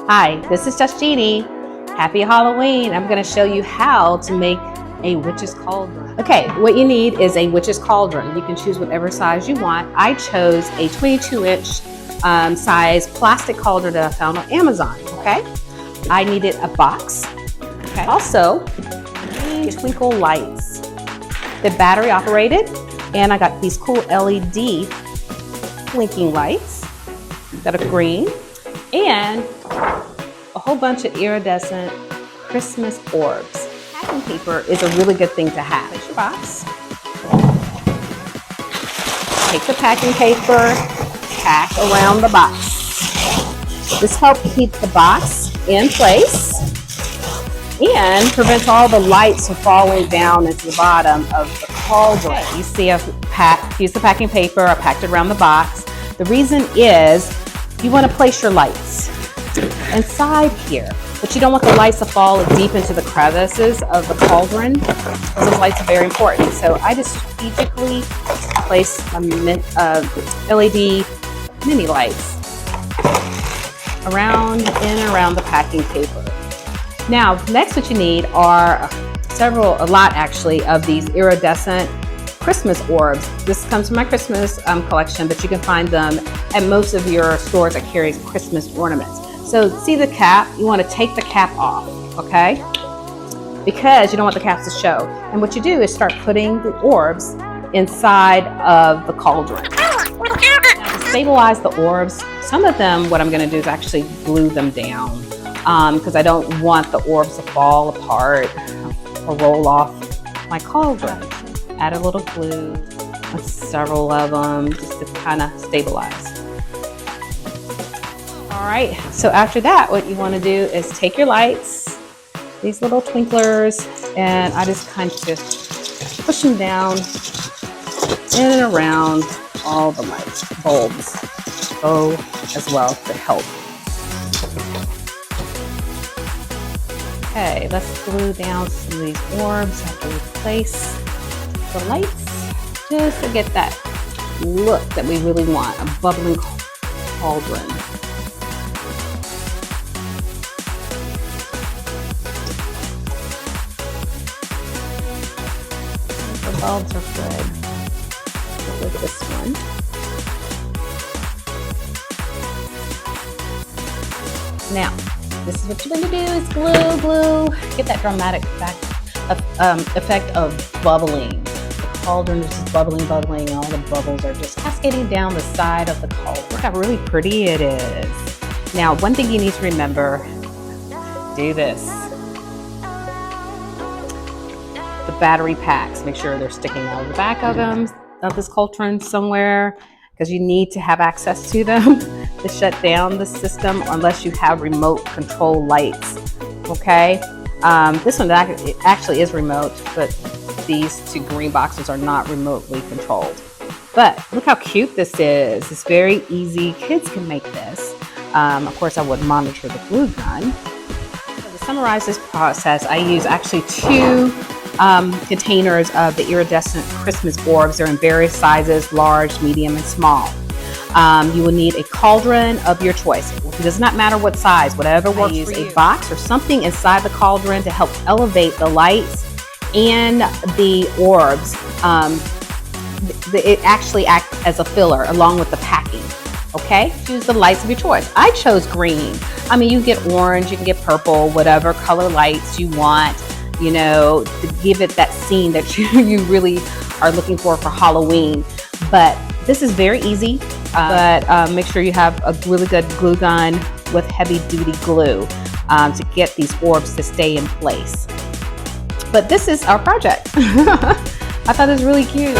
Hi, this is just Jeannie. Happy Halloween. I'm going to show you how to make a witch's cauldron. Okay, what you need is a witch's cauldron. You can choose whatever size you want. I chose a 22-inch size plastic cauldron that I found on Amazon, okay? I needed a box. Okay. Also, twinkle lights. They're battery operated, and I got these cool LED blinking lights that are green, and a whole bunch of iridescent Christmas orbs. Packing paper is a really good thing to have. Take your box, take the packing paper, pack around the box. This helps keep the box in place and prevents all the lights from falling down into the bottom of the cauldron. You see I've used the packing paper, I packed it around the box. The reason is you want to place your lights inside here, but you don't want the lights to fall deep into the crevices of the cauldron. Those lights are very important. So I just strategically place LED mini lights around the packing paper. Now, next what you need are a lot actually, of these iridescent Christmas orbs. This comes from my Christmas collection, but you can find them at most of your stores that carry Christmas ornaments. So see the cap, you want to take the cap off, okay? Because you don't want the caps to show. And what you do is start putting the orbs inside of the cauldron. Now, to stabilize the orbs, some of them, what I'm going to do is actually glue them down because I don't want the orbs to fall apart or roll off my cauldron. Add a little glue, several of them, just to kind of stabilize. All right, so after that, what you want to do is take your lights, these little twinklers, and I just kind of push them down in and around all the lights. Bulbs go as well to help. Okay, let's glue down some of these orbs after we place the lights, just to get that look that we really want, a bubbling cauldron. The bulbs are good. Look at this one. Now, this is what you're going to do is glue, get that dramatic effect of bubbling. The cauldron is just bubbling, and all the bubbles are just cascading down the side of the cauldron. Look how really pretty it is. Now, one thing you need to remember, do this. The battery packs, make sure they're sticking out of the back of them, of this cauldron somewhere, because you need to have access to them to shut down the system unless you have remote control lights, okay? This one actually is remote, but these two green boxes are not remotely controlled. But look how cute this is. It's very easy. Kids can make this. Of course, I would monitor the glue gun. So to summarize this process, I use actually two containers of the iridescent Christmas orbs. They're in various sizes, large, medium, and small. You will need a cauldron of your choice. It does not matter what size, whatever works for you. Use a box or something inside the cauldron to help elevate the lights and the orbs. It actually acts as a filler along with the packing. Okay, choose the lights of your choice. I chose green. I mean, you get orange, you can get purple, whatever color lights you want, you know, to give it that scene that you really are looking for Halloween. But this is very easy, but make sure you have a really good glue gun with heavy duty glue to get these orbs to stay in place. But this is our project. I thought it was really cute.